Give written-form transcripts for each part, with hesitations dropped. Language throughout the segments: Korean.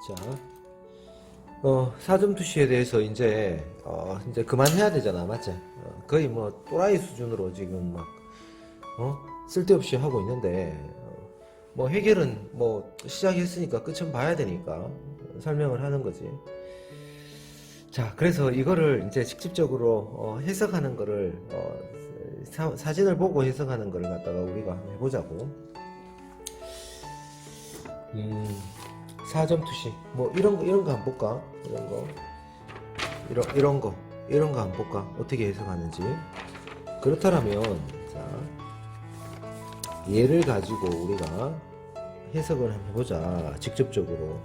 자, 사점 투시에 대해서 이제 그만해야 되잖아, 맞지? 거의 뭐 또라이 수준으로 지금 막 쓸데없이 하고 있는데 뭐 해결은 뭐 시작했으니까 끝은 봐야 되니까 설명을 하는 거지. 자, 그래서 이거를 이제 직접적으로 해석하는 거를 사진을 보고 해석하는 거를 갖다가 우리가 한번 해보자고. 4점 투시 뭐 이런 거 한번 볼까? 이런 거 한번 볼까? 어떻게 해석하는지. 그렇다면 자, 얘를 가지고 우리가 해석을 한번 해보자. 직접적으로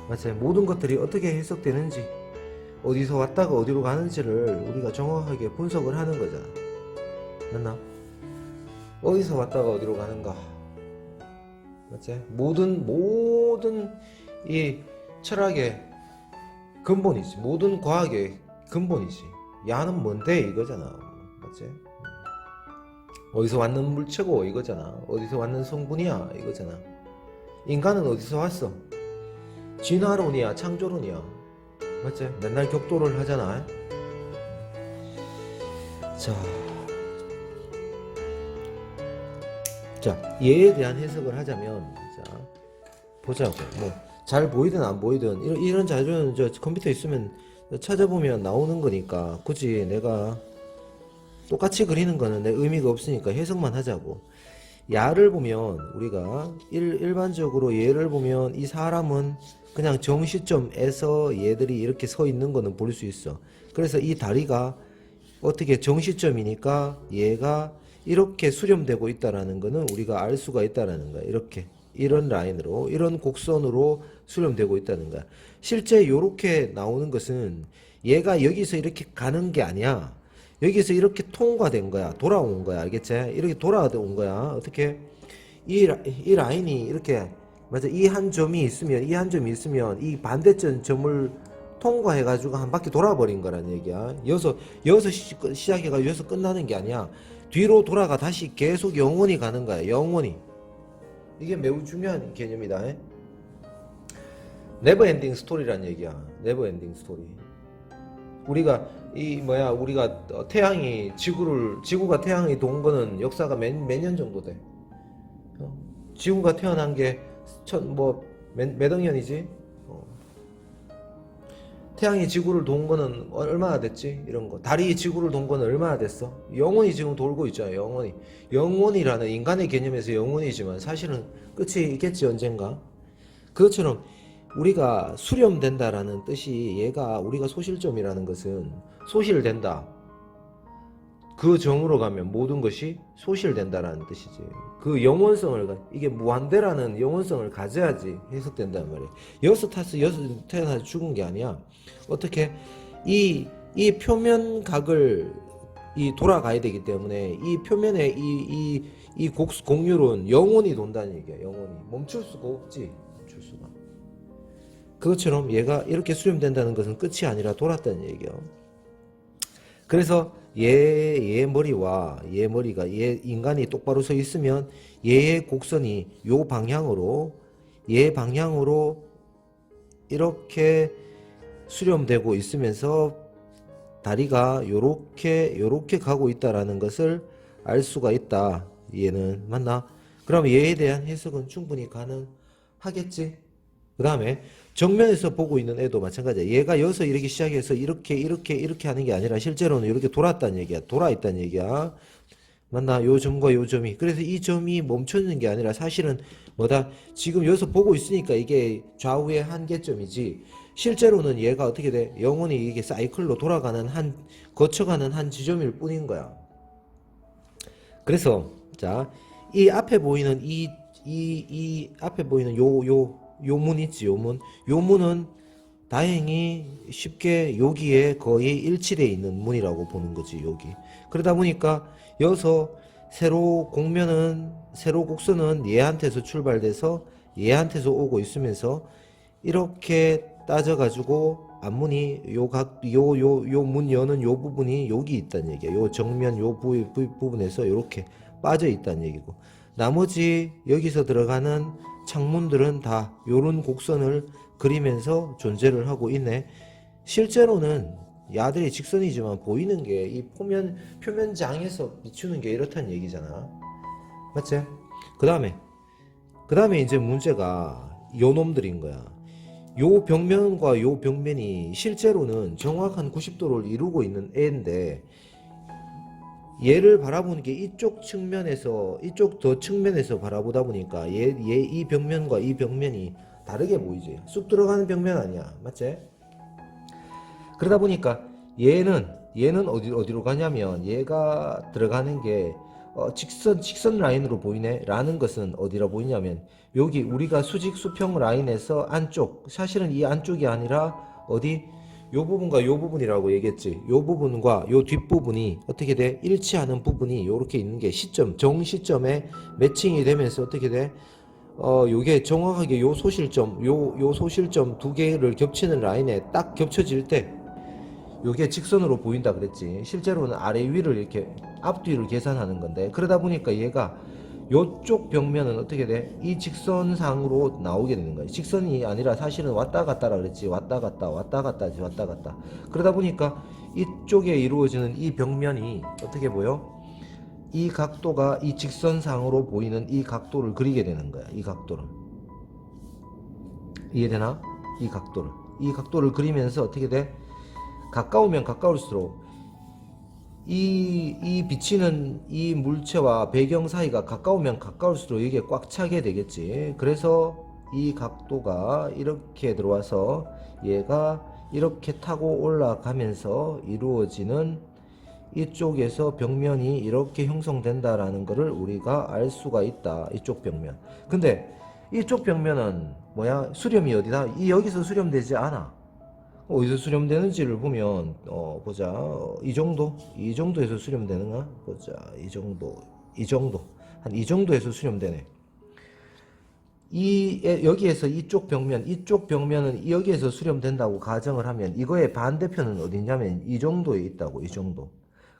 맞아요. 모든 것들이 어떻게 해석되는지, 어디서 왔다가 어디로 가는지를 우리가 정확하게 분석을 하는 거잖아. 맞나? 어디서 왔다가 어디로 가는가? 맞지? 모든 이 철학의 근본이지. 모든 과학의 근본이지. 야는 뭔데 이거잖아. 맞지? 어디서 왔는 물체고 이거잖아. 어디서 왔는 성분이야 이거잖아. 인간은 어디서 왔어? 진화론이야 창조론이야. 맞지? 맨날 격돌을 하잖아. 자, 얘에 대한 해석을 하자면, 자, 보자고. 뭐, 잘 보이든 안 보이든, 이런 자료는 저 컴퓨터 있으면 찾아보면 나오는 거니까, 굳이 내가 똑같이 그리는 거는 내 의미가 없으니까 해석만 하자고. 야를 보면, 우리가 일반적으로 얘를 보면 이 사람은 그냥 정시점에서 얘들이 이렇게 서 있는 거는 볼 수 있어. 그래서 이 다리가 어떻게 정시점이니까 얘가 이렇게 수렴되고 있다라는 거는 우리가 알 수가 있다라는 거야. 이렇게 이런 라인으로 이런 곡선으로 수렴되고 있다는 거야. 실제 이렇게 나오는 것은 얘가 여기서 이렇게 가는 게 아니야. 여기서 이렇게 통과된 거야. 돌아온 거야. 알겠지? 이렇게 돌아온 거야. 어떻게 이 라인이 이렇게 맞아. 이 한 점이 있으면 이 반대쪽 점을 통과해가지고 한 바퀴 돌아버린 거란 얘기야. 여기서 시작해가지고 여기서 끝나는 게 아니야. 뒤로 돌아가 다시 계속 영원히 가는 거야. 영원히. 이게 매우 중요한 개념이다. 네버 엔딩 스토리란 얘기야. 네버 엔딩 스토리. 우리가 지구가 태양이 돈 거는 역사가 몇 년 정도 돼. 지구가 태어난 게 몇 억년이지? 태양이 지구를 돈 거는 얼마나 됐지? 이런 거. 달이 지구를 돈 거는 얼마나 됐어? 영원히 지금 돌고 있잖아. 영원히. 영원이라는 인간의 개념에서 영원이지만 사실은 끝이 있겠지 언젠가. 그것처럼 우리가 수렴된다라는 뜻이 얘가 우리가 소실점이라는 것은 소실된다. 그 정으로 가면 모든 것이 소실된다라는 뜻이지. 그 영원성을 이게 무한대라는 영원성을 가져야지 해석된단 말이야. 여기서 태어나서 죽은 게 아니야. 어떻게 이 표면각을 돌아가야 되기 때문에 이 표면에 이 곡률은 영원히 돈다는 얘기야. 영원히 멈출 수가 없지. 멈출 수가. 그것처럼 얘가 이렇게 수렴된다는 것은 끝이 아니라 돌았다는 얘기야. 그래서 얘 머리가 인간이 똑바로 서 있으면 얘의 곡선이 얘 방향으로 이렇게 수렴되고 있으면서 다리가 요렇게 가고 있다라는 것을 알 수가 있다. 얘는 맞나? 그럼 얘에 대한 해석은 충분히 가능하겠지? 그 다음에 정면에서 보고 있는 애도 마찬가지야. 얘가 여기서 이렇게 시작해서 이렇게 하는 게 아니라 실제로는 이렇게 돌았다는 얘기야. 돌아 있다는 얘기야. 맞나? 요 점과 요 점이. 그래서 이 점이 멈춰있는 게 아니라 사실은 뭐다? 지금 여기서 보고 있으니까 이게 좌우의 한계점이지. 실제로는 얘가 어떻게 돼? 영원히 이게 사이클로 거쳐가는 한 지점일 뿐인 거야. 그래서 자, 이 앞에 보이는 앞에 보이는 요 문 있지, 요 문은 다행히 쉽게 여기에 거의 일치되어 있는 문이라고 보는 거지, 여기. 그러다 보니까 여기서 세로 곡선은 얘한테서 출발돼서 얘한테서 오고 있으면서 이렇게 따져가지고 앞문이 요 문 여는 요 부분이 여기 있다는 얘기야. 요 정면 요 부분에서 이렇게 빠져 있다는 얘기고. 나머지 여기서 들어가는 창문들은 다 요런 곡선을 그리면서 존재를 하고 있네. 실제로는 야들이 직선이지만 보이는 게 이 표면장에서 비추는 게 이렇다는 얘기잖아. 맞지? 그 다음에 이제 문제가 요 놈들인 거야. 요 벽면과 요 벽면이 실제로는 정확한 90도를 이루고 있는 애인데 얘를 바라보는 게 이쪽 측면에서 이쪽 더 측면에서 바라보다 보니까 얘 이 벽면과 이 벽면이 다르게 보이지. 쑥 들어가는 벽면 아니야. 맞지? 그러다 보니까 얘는 어디로 가냐면 얘가 들어가는 게 직선 라인으로 보이네 라는 것은 어디로 보이냐면 여기 우리가 수직 수평 라인에서 안쪽, 사실은 이 안쪽이 아니라 어디 요 부분과 요 부분이라고 얘기했지. 요 부분과 요 뒷부분이 어떻게 돼? 일치하는 부분이 요렇게 있는 게 시점, 정시점에 매칭이 되면서 어떻게 돼? 요게 정확하게 요 소실점 두 개를 겹치는 라인에 딱 겹쳐질 때 요게 직선으로 보인다 그랬지. 실제로는 아래 위를 이렇게 앞뒤를 계산하는 건데, 그러다 보니까 얘가 요쪽 벽면은 어떻게 돼? 이 직선상으로 나오게 되는 거야. 직선이 아니라 사실은 왔다 갔다라 그랬지. 왔다 갔다 왔다 갔다지 왔다 갔다. 그러다 보니까 이쪽에 이루어지는 이 벽면이 어떻게 보여? 이 각도가 이 직선상으로 보이는 이 각도를 그리게 되는 거야. 이 각도를. 이해되나? 이 각도를 그리면서 어떻게 돼? 가까우면 가까울수록 이 비치는 이 물체와 배경 사이가 가까우면 가까울수록 이게 꽉 차게 되겠지. 그래서 이 각도가 이렇게 들어와서 얘가 이렇게 타고 올라가면서 이루어지는 이쪽에서 벽면이 이렇게 형성된다라는 것을 우리가 알 수가 있다. 이쪽 벽면. 근데 이쪽 벽면은 뭐야? 수렴이 어디다? 여기서 수렴되지 않아. 어디서 수렴되는지를 보면 보자. 이 정도에서 수렴되는가? 보자. 이 정도 한 이 정도에서 수렴되네. 여기에서 이쪽 벽면은 여기에서 수렴된다고 가정을 하면 이거의 반대편은 어디냐면 이 정도에 있다고. 이 정도.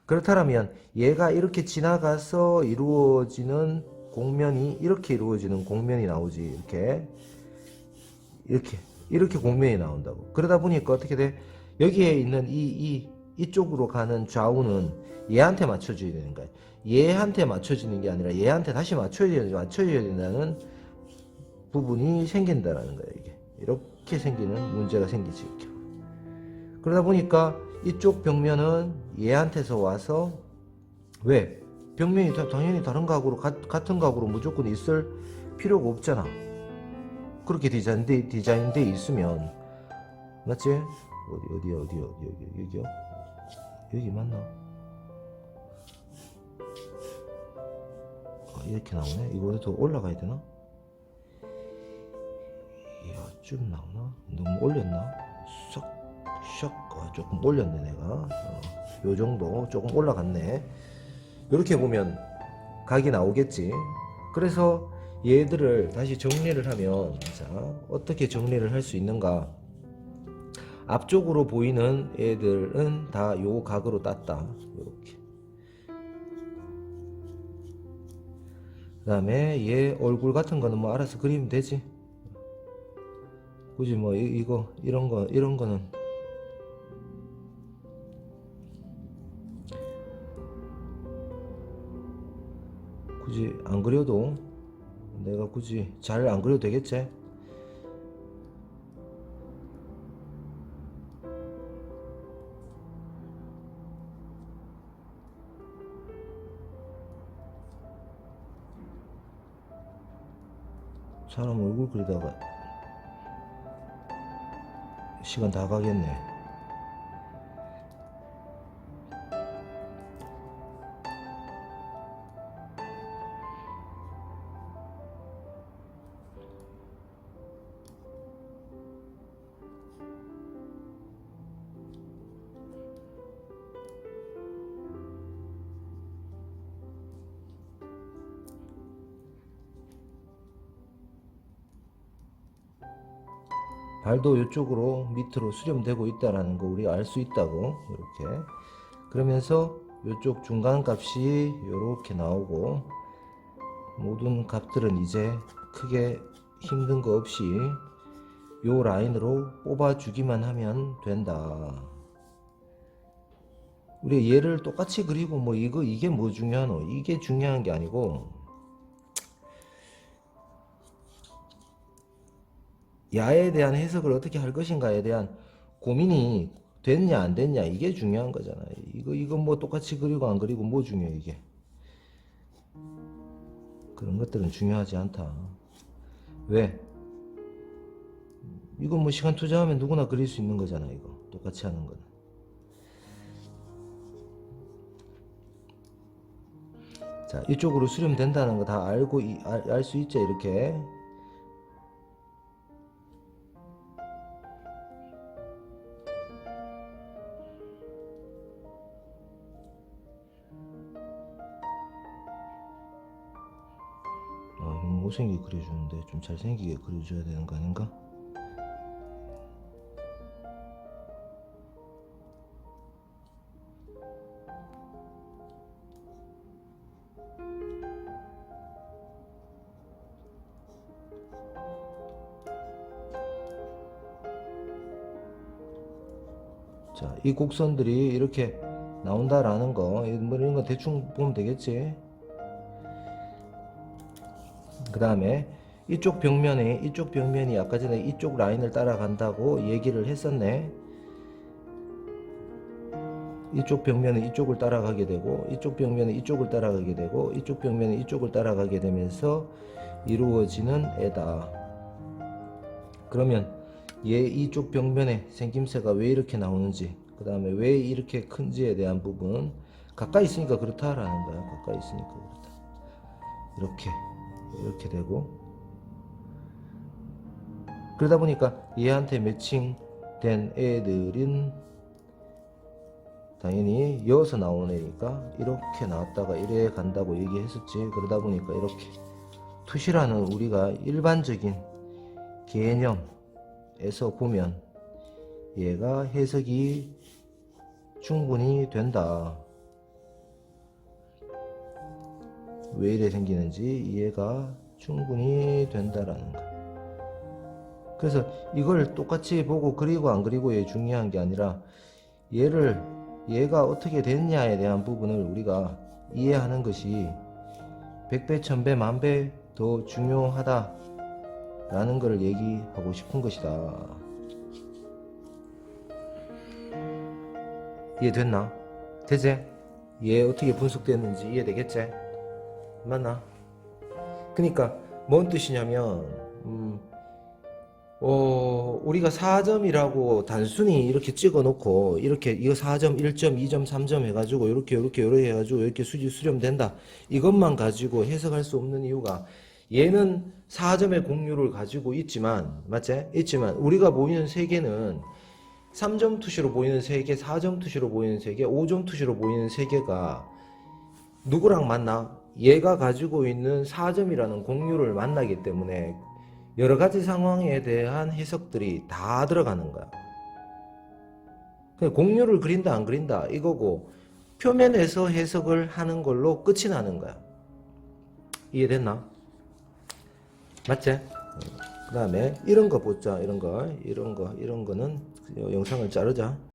그렇다면 얘가 이렇게 지나가서 이루어지는 공면이 이렇게 이루어지는 공면이 나오지. 이렇게 공면이 나온다고. 그러다 보니까 어떻게 돼? 여기에 있는 이쪽으로 가는 좌우는 얘한테 맞춰줘야 되는 거야. 얘한테 맞춰지는 게 아니라 얘한테 다시 맞춰줘야 된다는 부분이 생긴다라는 거야. 이게 이렇게 생기는 문제가 생기지. 이렇게. 그러다 보니까 이쪽 벽면은 얘한테서 와서 왜? 벽면이 당연히 다른 각으로 같은 각으로 무조건 있을 필요가 없잖아. 그렇게 디자인돼 있으면 맞지? 여기요? 여기 맞나? 이렇게 나오네. 이거 더 올라가야 되나? 이야, 쭉 나오나? 너무 올렸나? 조금 올렸네 내가. 요 정도 조금 올라갔네. 이렇게 보면 각이 나오겠지. 그래서 얘들을 다시 정리를 하면, 자, 어떻게 정리를 할 수 있는가? 앞쪽으로 보이는 애들은 다 요 각으로 땄다. 이렇게. 그 다음에 얘 얼굴 같은 거는 뭐 알아서 그리면 되지. 굳이 뭐 이런 거는 굳이 안 그려도, 내가 굳이 잘 안 그려도 되겠지? 사람 얼굴 그리다가 시간 다 가겠네. 발도 이쪽으로 밑으로 수렴되고 있다라는 거 우리가 알 수 있다고. 이렇게 그러면서 이쪽 중간 값이 이렇게 나오고, 모든 값들은 이제 크게 힘든 거 없이 요 라인으로 뽑아주기만 하면 된다. 우리 얘를 똑같이 그리고 뭐 이게 뭐 중요하노? 이게 중요한 게 아니고 야에 대한 해석을 어떻게 할 것인가에 대한 고민이 됐냐 안 됐냐 이게 중요한 거잖아. 이거 뭐 똑같이 그리고 안 그리고 뭐 중요해 이게. 그런 것들은 중요하지 않다. 왜? 이거 뭐 시간 투자하면 누구나 그릴 수 있는 거잖아. 이거 똑같이 하는 거는. 자, 이쪽으로 수렴된다는 거 다 알고 알 수 있죠 이렇게. 못생기게 그려주는데 좀 잘생기게 그려줘야 되는 거 아닌가? 자, 이 곡선들이 이렇게 나온다라는 거, 뭐 이런 거 대충 보면 되겠지? 그 다음에 이쪽 벽면이 아까 전에 이쪽 라인을 따라간다고 얘기를 했었네. 이쪽 벽면은 이쪽을 따라가게 되고, 이쪽 벽면은 이쪽을 따라가게 되고, 이쪽 벽면은 이쪽을 따라가게 되면서 이루어지는 애다. 그러면 얘 이쪽 벽면에 생김새가 왜 이렇게 나오는지, 그 다음에 왜 이렇게 큰지에 대한 부분, 가까이 있으니까 그렇다라는 거야. 가까이 있으니까 그렇다. 이렇게 되고, 그러다 보니까 얘한테 매칭된 애들은 당연히 이어서 나오는 애니까 이렇게 나왔다가 이래 간다고 얘기했었지. 그러다 보니까 이렇게 투시라는 우리가 일반적인 개념에서 보면 얘가 해석이 충분히 된다. 왜 이래 생기는지 이해가 충분히 된다라는 거. 그래서 이걸 똑같이 보고 그리고 안 그리고에 중요한 게 아니라 얘가 어떻게 됐냐에 대한 부분을 우리가 이해하는 것이 100배, 1000배, 만배 더 중요하다라는 걸 얘기하고 싶은 것이다. 이해됐나? 되지? 얘 어떻게 분석됐는지 이해되겠지? 맞나? 그러니까 뭔 뜻이냐면 우리가 4점이라고 단순히 이렇게 찍어 놓고 이렇게 이거 4점, 1점, 2점, 3점 해가지고 이렇게 해가지고 이렇게 수렴된다 이것만 가지고 해석할 수 없는 이유가 얘는 4점의 공률을 가지고 있지만 맞지? 있지만 우리가 보이는 세계는 3점 투시로 보이는 세계, 4점 투시로 보이는 세계, 5점 투시로 보이는 세계가 누구랑 만나? 얘가 가지고 있는 4점이라는 공률을 만나기 때문에 여러 가지 상황에 대한 해석들이 다 들어가는 거야. 공률을 그린다 안 그린다 이거고 표면에서 해석을 하는 걸로 끝이 나는 거야. 이해됐나? 맞지? 그 다음에 이런 거 보자. 이런 거는 영상을 자르자.